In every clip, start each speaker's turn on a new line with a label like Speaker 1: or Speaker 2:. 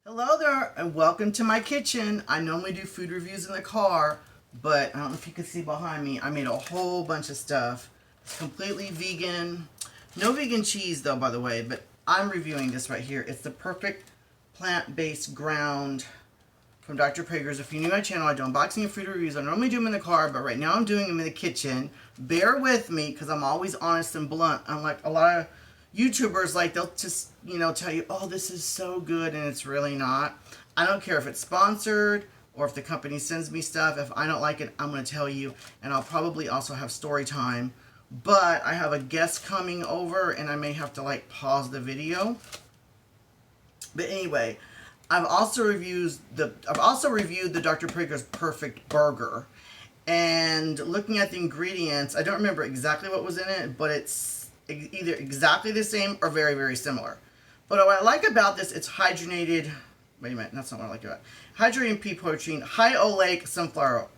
Speaker 1: Hello there and welcome to my kitchen. I normally do food reviews in the car, but I don't know if you can see behind me, I made a whole bunch of stuff. It's completely vegan. No vegan cheese though, by the way, but I'm reviewing this right here. It's the perfect plant-based ground from Dr. Praeger's. If you're new to my channel, I do unboxing and food reviews. I normally do them in the car, but right now I'm doing them in the kitchen. Bear with me because I'm always honest and blunt. Unlike a lot of YouTubers, like they'll just, tell you, oh, this is so good, and it's really not. I don't care if it's sponsored or if the company sends me stuff. If I don't like it, I'm going to tell you, and I'll probably also have story time. But I have a guest coming over, and I may have to pause the video. But anyway, I've also reviewed the Dr. Praeger's Perfect Burger. And looking at the ingredients, I don't remember exactly what was in it, but it's either exactly the same or very, very similar. But what I like about this, it's hydrogenated, wait a minute, that's not what I like about it. Hydrogenated pea protein, high oleic sunflower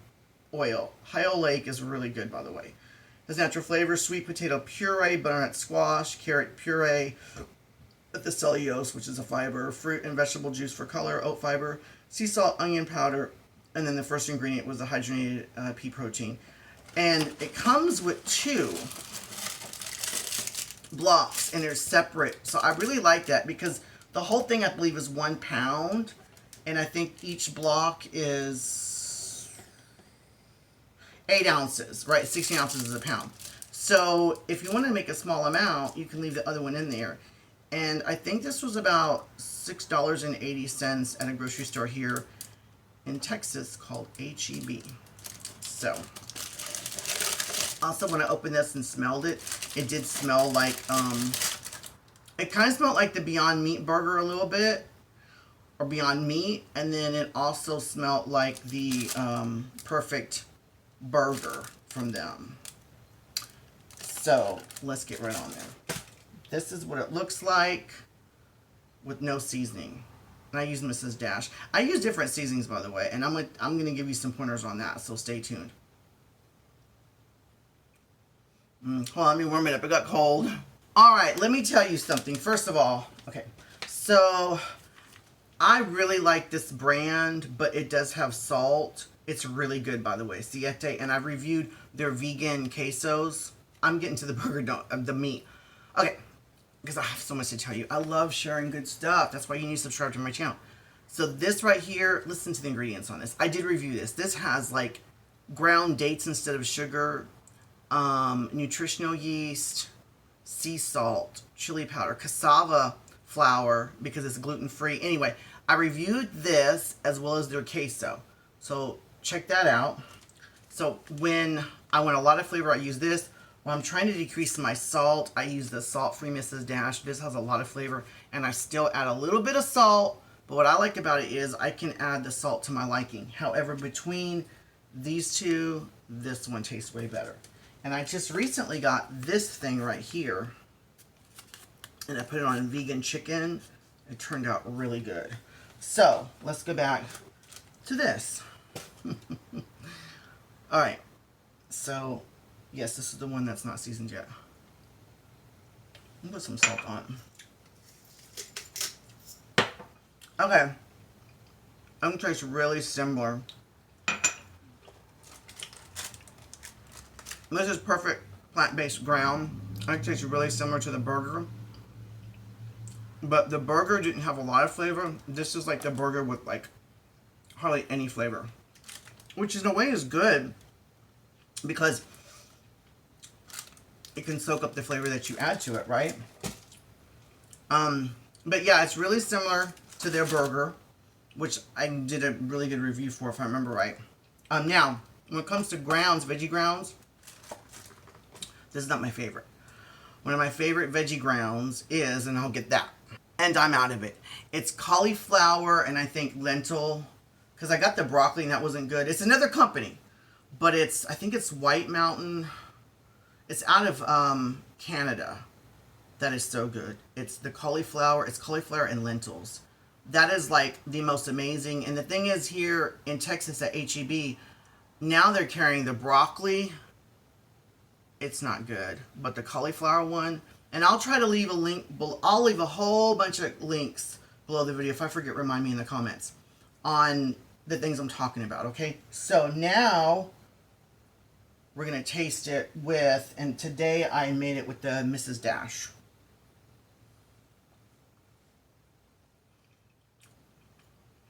Speaker 1: oil. High oleic is really good, by the way. Has natural flavors, sweet potato puree, butternut squash, carrot puree, the cellulose, which is a fiber, fruit and vegetable juice for color, oat fiber, sea salt, onion powder, and then the first ingredient was the hydrogenated pea protein. And it comes with two blocks, and they're separate. So I really like that because the whole thing, I believe, is 1 pound, and I think each block is 8 ounces, right? 16 ounces is a pound. So if you want to make a small amount, you can leave the other one in there. And I think this was about $6.80 at a grocery store here in Texas called H-E-B. So, also when I opened this and smelled it, it did smell like, it kind of smelled like the Beyond Meat burger a little bit, or Beyond Meat, and then it also smelled like the Perfect Burger from them. So, let's get right on there. This is what it looks like with no seasoning. And I use Mrs. Dash. I use different seasonings, by the way, and I'm going to give you some pointers on that, so stay tuned. Hold on, let me warm it up. It got cold. All right, let me tell you something. First of all, okay, so I really like this brand, but it does have salt. It's really good, by the way, Siete, and I've reviewed their vegan quesos. I'm getting to the burger, the meat. Okay, because I have so much to tell you. I love sharing good stuff. That's why you need to subscribe to my channel. So this right here, listen to the ingredients on this. I did review this. This has ground dates instead of sugar, nutritional yeast, sea salt, chili powder, cassava flour because it's gluten-free. Anyway, I reviewed this as well as their queso. So check that out. So when I want a lot of flavor, I use this. When I'm trying to decrease my salt, I use the salt-free Mrs. Dash. This has a lot of flavor, and I still add a little bit of salt, but what I like about it is I can add the salt to my liking. However, between these two, this one tastes way better. And I just recently got this thing right here, and I put it on vegan chicken. It turned out really good. So, let's go back to this. All right, so yes, this is the one that's not seasoned yet. I'll put some salt on. Okay. I'm going to taste really similar. This is perfect plant-based ground. I taste really similar to the burger. But the burger didn't have a lot of flavor. This is like the burger with hardly any flavor. Which in a way is good because it can soak up the flavor that you add to it, right? But yeah, it's really similar to their burger, which I did a really good review for, if I remember right. Now, when it comes to grounds, veggie grounds, this is not my favorite. One of my favorite veggie grounds is, and I'll get that, and I'm out of it. It's cauliflower and I think lentil, because I got the broccoli and that wasn't good. It's another company, but I think it's White Mountain. It's out of Canada. That is so good. It's the cauliflower. It's cauliflower and lentils. That is the most amazing. And the thing is, here in Texas at H-E-B, now they're carrying the broccoli. It's not good. But the cauliflower one, and I'll try to leave a link. I'll leave a whole bunch of links below the video. If I forget, remind me in the comments on the things I'm talking about, okay? So now we're going to taste it with, and today I made it with the Mrs. Dash.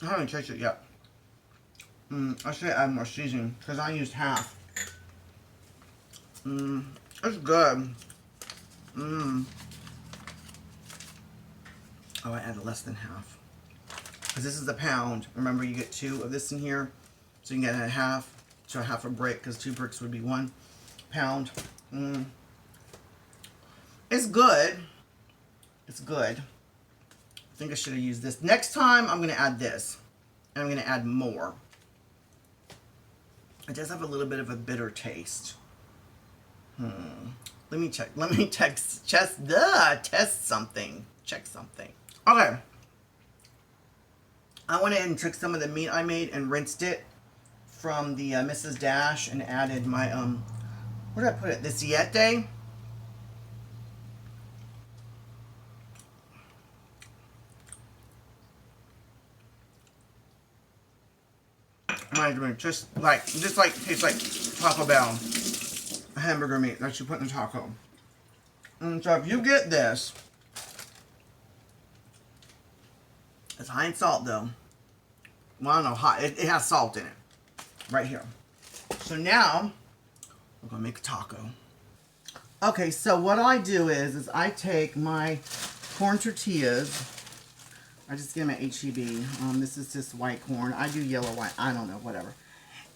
Speaker 1: I haven't tasted it yet. I should add more seasoning because I used half. It's good. Oh, I added less than half. Because this is a pound. Remember, you get 2 of this in here. So you can get a half to a half a brick, because 2 bricks would be 1 pound. It's good. It's good. I think I should have used this. Next time, I'm going to add this. And I'm going to add more. It does have a little bit of a bitter taste. Let me check. Let me test something. Check something. Okay. I went ahead and took some of the meat I made and rinsed it from the Mrs. Dash and added my, where did I put it? The Siete. Just like tastes like Taco Bell hamburger meat that you put in a taco. And so if you get this, it's high in salt though. Well, I don't know, hot. It has salt in it, right here. So now we're gonna make a taco. Okay, so what I do is I take my corn tortillas. I just get them at H-E-B. This is just white corn. I do yellow, white. I don't know, whatever.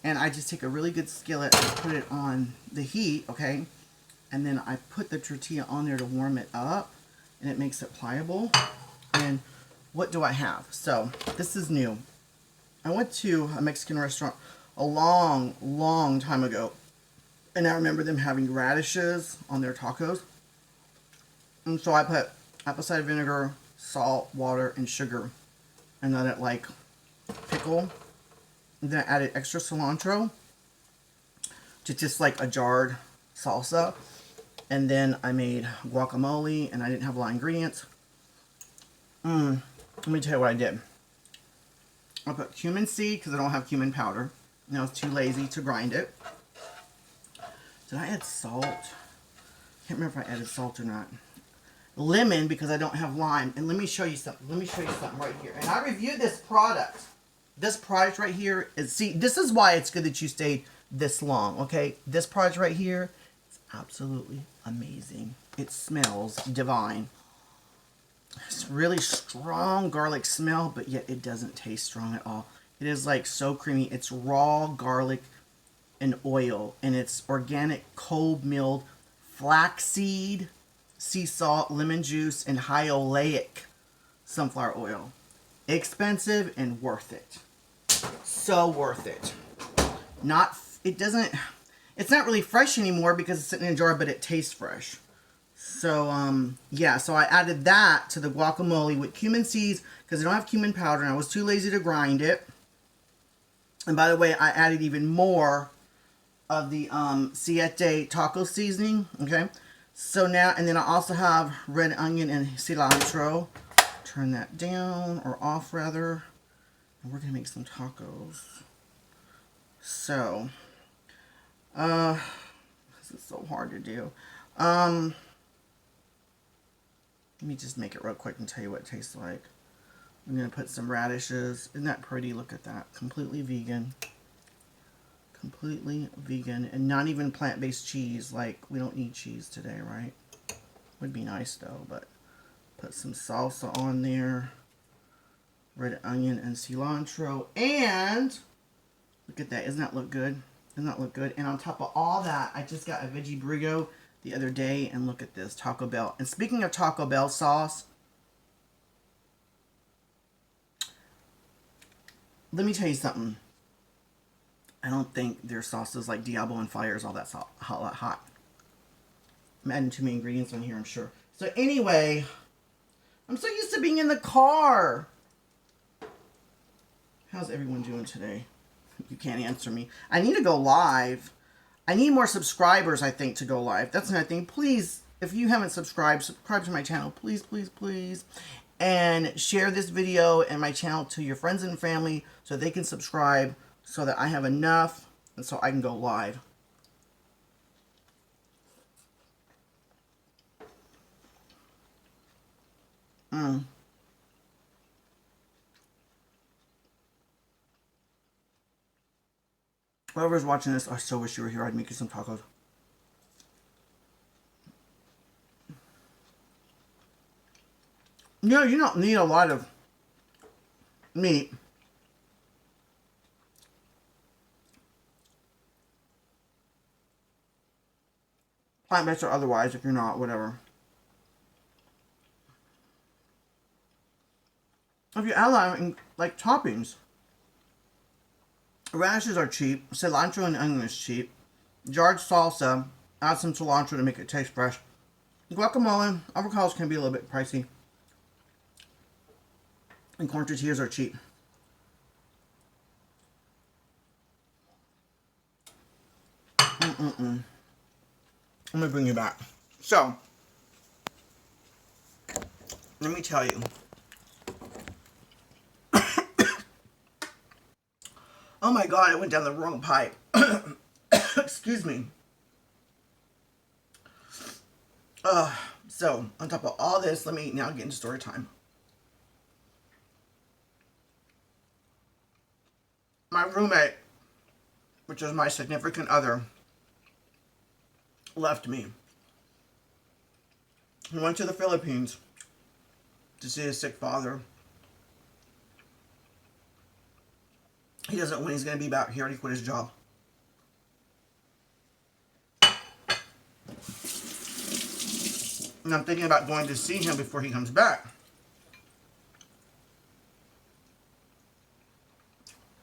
Speaker 1: And I just take a really good skillet and put it on the heat, okay? And then I put the tortilla on there to warm it up. And it makes it pliable. And what do I have? So, this is new. I went to a Mexican restaurant a long, long time ago. And I remember them having radishes on their tacos. And so I put apple cider vinegar, salt, water, and sugar, and let it like pickle. And then I added extra cilantro to just like a jarred salsa. And then I made guacamole, and I didn't have a lot of ingredients. Let me tell you what I did. I put cumin seed because I don't have cumin powder, and I was too lazy to grind it. Did I add salt? Can't remember if I added salt or not. Lemon, because I don't have lime. And let me show you something. Let me show you something right here. And I reviewed this product. This product right here is, see, this is why it's good that you stayed this long, okay? This product right here is absolutely amazing. It smells divine. It's really strong garlic smell, but yet it doesn't taste strong at all. It is like so creamy. It's raw garlic and oil, and it's organic cold milled flaxseed, sea salt, lemon juice, and high oleic sunflower oil. Expensive and worth it. So worth it. It's not really fresh anymore because it's sitting in a jar, but it tastes fresh. So, yeah, so I added that to the guacamole with cumin seeds because I don't have cumin powder and I was too lazy to grind it. And by the way, I added even more of the Siete taco seasoning, okay? So now, and then I also have red onion and cilantro. Turn that down, or off rather. And we're going to make some tacos. So, this is so hard to do. Let me just make it real quick and tell you what it tastes like. I'm going to put some radishes. Isn't that pretty? Look at that. Completely vegan. Completely vegan. And not even plant-based cheese. Like, we don't need cheese today, right? Would be nice, though. But put some salsa on there. Red onion and cilantro. And look at that. Doesn't that look good? Doesn't that look good? And on top of all that, I just got a veggie burrito the other day. And look at this. Taco Bell. And speaking of Taco Bell sauce, let me tell you something. I don't think their sauces like Diablo and Fire is all that hot. I'm adding too many ingredients on here, I'm sure. So anyway, I'm so used to being in the car. How's everyone doing today? You can't answer me. I need to go live. I need more subscribers, I think, to go live. That's another thing. Please, if you haven't subscribed, subscribe to my channel. Please, please, please. and share this video and my channel to your friends and family so they can subscribe so that I have enough and so I can go live. Whoever's watching this, I so wish you were here. I'd make you some tacos. You know, you don't need a lot of meat. Plant-based or otherwise, if you're not, whatever. If you add like toppings, radishes are cheap. Cilantro and onion is cheap. Jarred salsa, add some cilantro to make it taste fresh. Guacamole, avocados can be a little bit pricey. And corn tortillas are cheap. I'm gonna bring you back. So, let me tell you. Oh my God, I went down the wrong pipe. Excuse me. So, on top of all this, let me now get into story time. My roommate, which is my significant other, left me. He went to the Philippines to see his sick father. He doesn't know when he's going to be back. He already quit his job. And I'm thinking about going to see him before he comes back.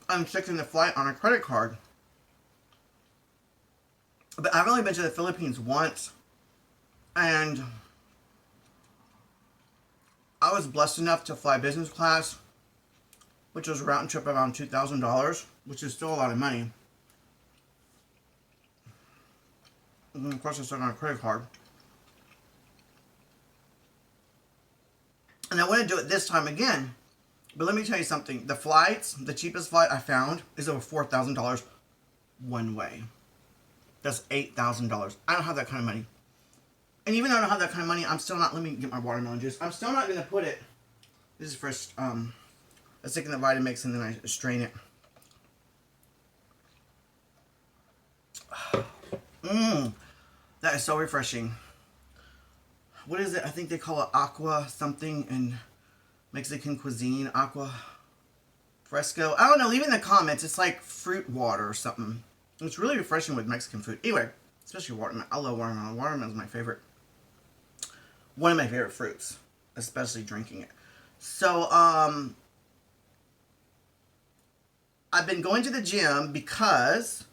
Speaker 1: I'm fixing the flight on a credit card. But I've only been to the Philippines once. And I was blessed enough to fly business class, which was a round trip around $2,000, which is still a lot of money. And of course, it's on a credit card. And I want to do it this time again. But let me tell you something. The flights, the cheapest flight I found is over $4,000 one way. That's $8,000. I don't have that kind of money. And even though I don't have that kind of money, I'm still not, let me get my watermelon juice. I'm still not going to put it, this is first, I stick in the Vitamix and then I strain it. That is so refreshing. What is it? I think they call it aqua something in Mexican cuisine. Aqua fresco. I don't know. Leave it in the comments. It's like fruit water or something. It's really refreshing with Mexican food. Anyway, especially watermelon. I love watermelon. Watermelon is my favorite. One of my favorite fruits. Especially drinking it. So, I've been going to the gym because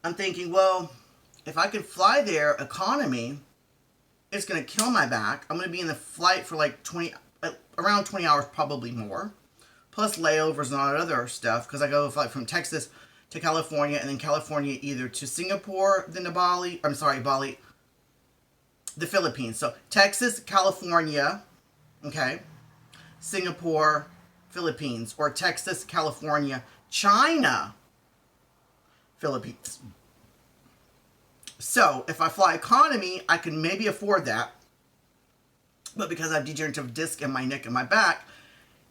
Speaker 1: I'm thinking, well, if I can fly there economy, it's going to kill my back. I'm going to be in the flight for like around 20 hours, probably more. Plus layovers and all that other stuff. Because I go fly from Texas to California. And then California either to Singapore, then to Bali. I'm sorry, Bali. The Philippines. So Texas, California. Okay. Singapore, Philippines. Or Texas, California, China, Philippines. So, if I fly economy, I can maybe afford that. But because I have degenerative disc in my neck and my back,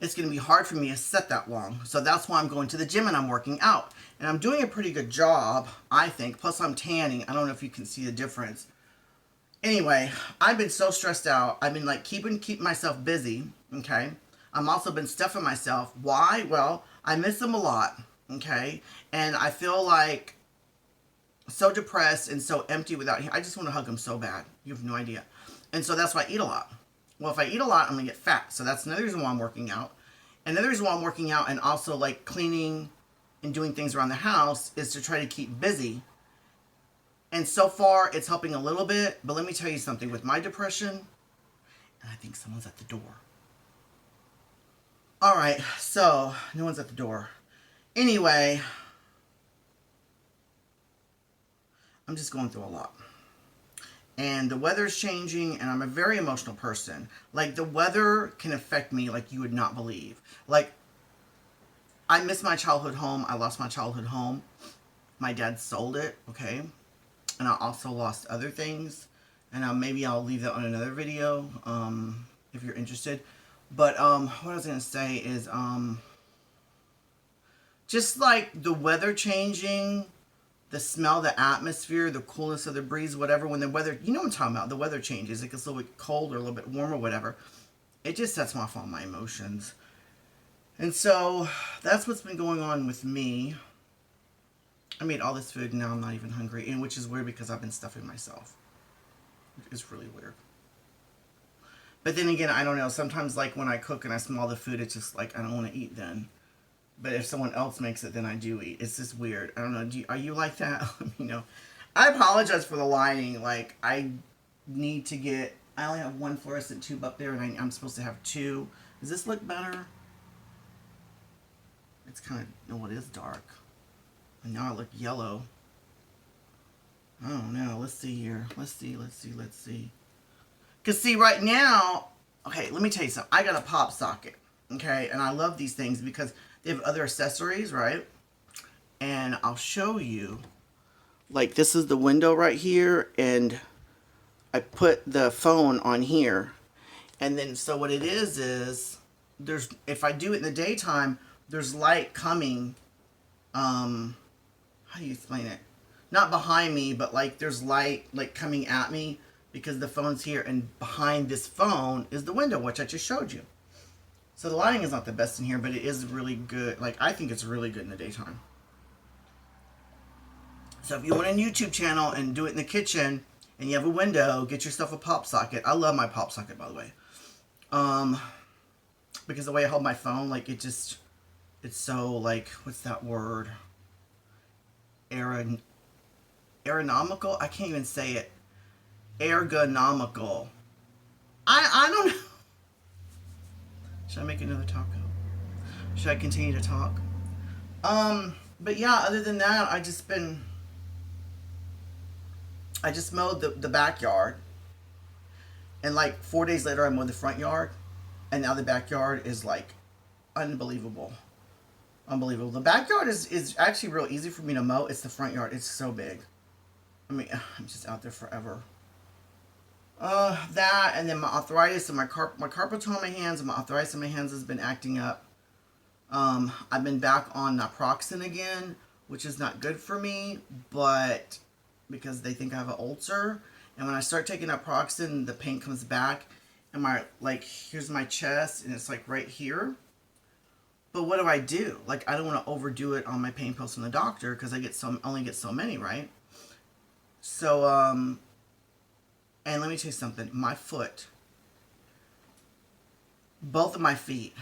Speaker 1: it's going to be hard for me to sit that long. So that's why I'm going to the gym and I'm working out. And I'm doing a pretty good job, I think. Plus I'm tanning. I don't know if you can see the difference. Anyway, I've been so stressed out. I've been like keeping myself busy, okay? I'm also been stuffing myself. Why? Well, I miss them a lot, okay? And I feel like so depressed and so empty without him. I just want to hug him so bad. You have no idea. And so that's why I eat a lot. Well, if I eat a lot, I'm going to get fat. So that's another reason why I'm working out. Another reason why I'm working out and also like cleaning and doing things around the house is to try to keep busy. And so far, it's helping a little bit. But let me tell you something. With my depression, and I think someone's at the door. All right. So, no one's at the door. Anyway, I'm just going through a lot. and the weather's changing, and I'm a very emotional person. Like, the weather can affect me like you would not believe. Like, I miss my childhood home. I lost my childhood home. My dad sold it, okay? And I also lost other things. And maybe I'll leave that on another video, if you're interested. But what I was going to say is just like the weather changing, the smell, the atmosphere, the coolness of the breeze, whatever, when the weather, you know what I'm talking about, the weather changes, it gets a little bit cold or a little bit warm or whatever, it just sets me off all my emotions. And so that's what's been going on with me. I made all this food and now I'm not even hungry, and which is weird because I've been stuffing myself. It's really weird. But then again, I don't know, sometimes like when I cook and I smell the food, it's just like I don't want to eat then. But if someone else makes it, then I do eat. It's just weird. I don't know. Are you like that? Let me know. I apologize for the lighting. Like, I need to get... I only have one fluorescent tube up there, and I'm supposed to have two. Does this look better? It's kind of... No, it is dark. And now I look yellow. I don't know. Let's see here. Let's see. Because, see, right now... Okay, let me tell you something. I got a pop socket. Okay? And I love these things because... They have other accessories, right? And I'll show you. Like, this is the window right here, and I put the phone on here. And then, so what it is there's, if I do it in the daytime, there's light coming, how do you explain it? Not behind me, but like there's light, like, coming at me because the phone's here, and behind this phone is the window, which I just showed you. So the lighting is not the best in here, but it is really good. Like, I think it's really good in the daytime. So if you want a YouTube channel and do it in the kitchen, and you have a window, get yourself a pop socket. I love my pop socket, by the way. Because the way I hold my phone, like, it's so, like, what's that word? Aeronomical? I can't even say it. Ergonomical. I don't know. Should I make another taco? Should I continue to talk? But yeah, other than that, I just mowed the backyard. And like 4 days later, I mowed the front yard. And now the backyard is like unbelievable. Unbelievable. The backyard is actually real easy for me to mow. It's the front yard. It's so big. I mean, I'm just out there forever. That, and then my arthritis and my carpal's on my hands, and my arthritis in my hands has been acting up. I've been back on naproxen again, which is not good for me, but because they think I have an ulcer. And when I start taking naproxen, the pain comes back, and here's my chest, and it's like right here. But what do? Like, I don't want to overdo it on my pain pills from the doctor because I only get so many, right? So, and let me tell you something. My foot, both of my feet,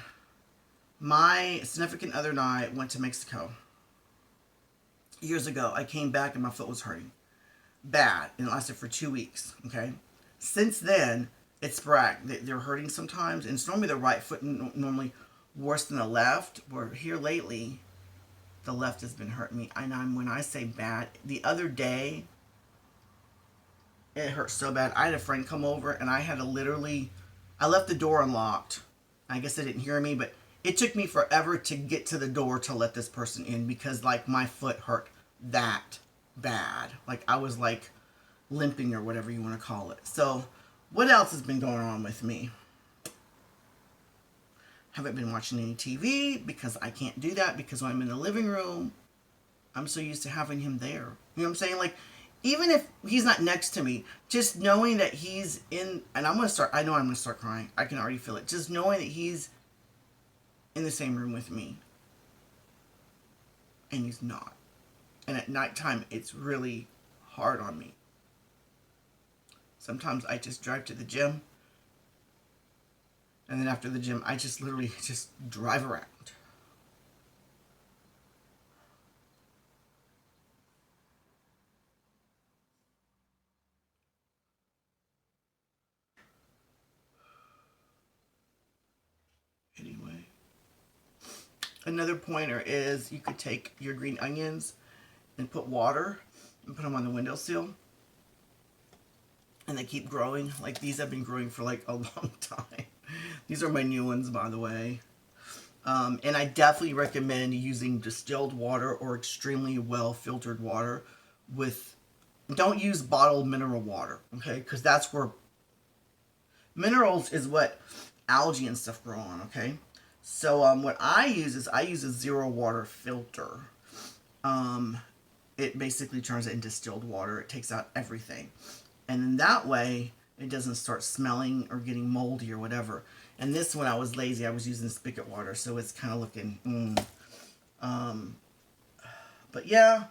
Speaker 1: my significant other and I went to Mexico years ago. I came back and my foot was hurting bad, and it lasted for 2 weeks, okay? Since then, it's sporadic. They're hurting sometimes, and it's normally the right foot, normally worse than the left, where here lately, the left has been hurting me. And when I say bad, the other day, it hurt so bad. I had a friend come over, and I had to literally... I left the door unlocked. I guess they didn't hear me, but it took me forever to get to the door to let this person in because, like, my foot hurt that bad. Like, I was, like, limping or whatever you want to call it. So, what else has been going on with me? Haven't been watching any TV because I can't do that because when I'm in the living room, I'm so used to having him there. You know what I'm saying? Like, even if he's not next to me, just knowing that he's in, and I know I'm going to start crying. I can already feel it. Just knowing that he's in the same room with me. And he's not. And at nighttime, it's really hard on me. Sometimes I just drive to the gym. And then after the gym, I just literally just drive around. Anyway. Another pointer is you could take your green onions and put water and put them on the windowsill. and they keep growing. Like these have been growing for like a long time. These are my new ones, by the way. And I definitely recommend using distilled water or extremely well filtered water with, don't use bottled mineral water, okay? Because that's where minerals is what algae and stuff grow on, okay? So what I use is I use a zero water filter. It basically turns it into distilled water. It takes out everything. And then that way, it doesn't start smelling or getting moldy or whatever. And this one, I was lazy. I was using spigot water, so it's kind of looking, But yeah,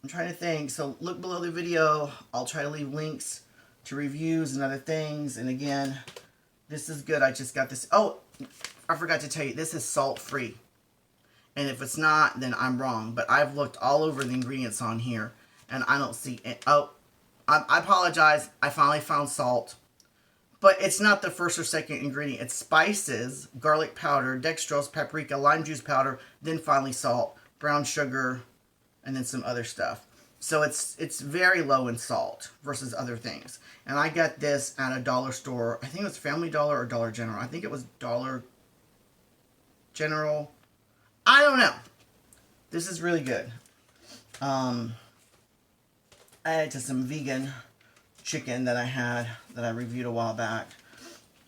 Speaker 1: I'm trying to think. So look below the video. I'll try to leave links to reviews and other things. And again, this is good. I just got this. Oh, I forgot to tell you, this is salt-free. And if it's not, then I'm wrong. But I've looked all over the ingredients on here, and I don't see it. Oh, I apologize. I finally found salt. But it's not the first or second ingredient. It's spices, garlic powder, dextrose, paprika, lime juice powder, then finally salt, brown sugar, and then some other stuff. So it's very low in salt versus other things. And I got this at a dollar store. I think it was Family Dollar or Dollar General. I think it was Dollar General. I don't know. This is really good. I added to some vegan chicken that I had that I reviewed a while back.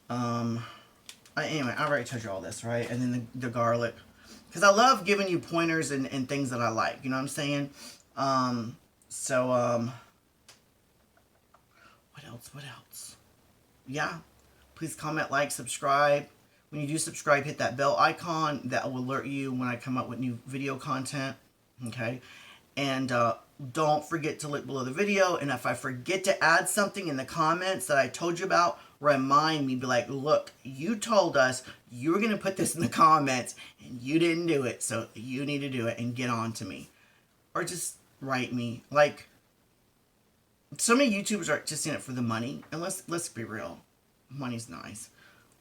Speaker 1: Anyway, I already told you all this, right? And then the garlic. Because I love giving you pointers and things that I like. You know what I'm saying? What else? Yeah. Please comment, like, subscribe. When you do subscribe, hit that bell icon. That will alert you when I come up with new video content. Okay? And don't forget to look below the video. And if I forget to add something in the comments that I told you about, remind me. Be like, look, you told us you were going to put this in the comments and you didn't do it. So you need to do it and get on to me. Or just write me. Like, so many YouTubers are just in it for the money. And let's be real. Money's nice.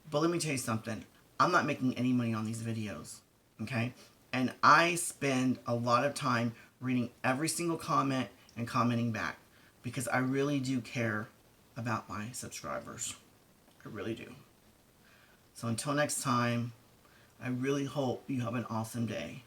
Speaker 1: But let me tell you something. I'm not making any money on these videos. Okay? And I spend a lot of time reading every single comment and commenting back. Because I really do care about my subscribers. I really do. So until next time, I really hope you have an awesome day.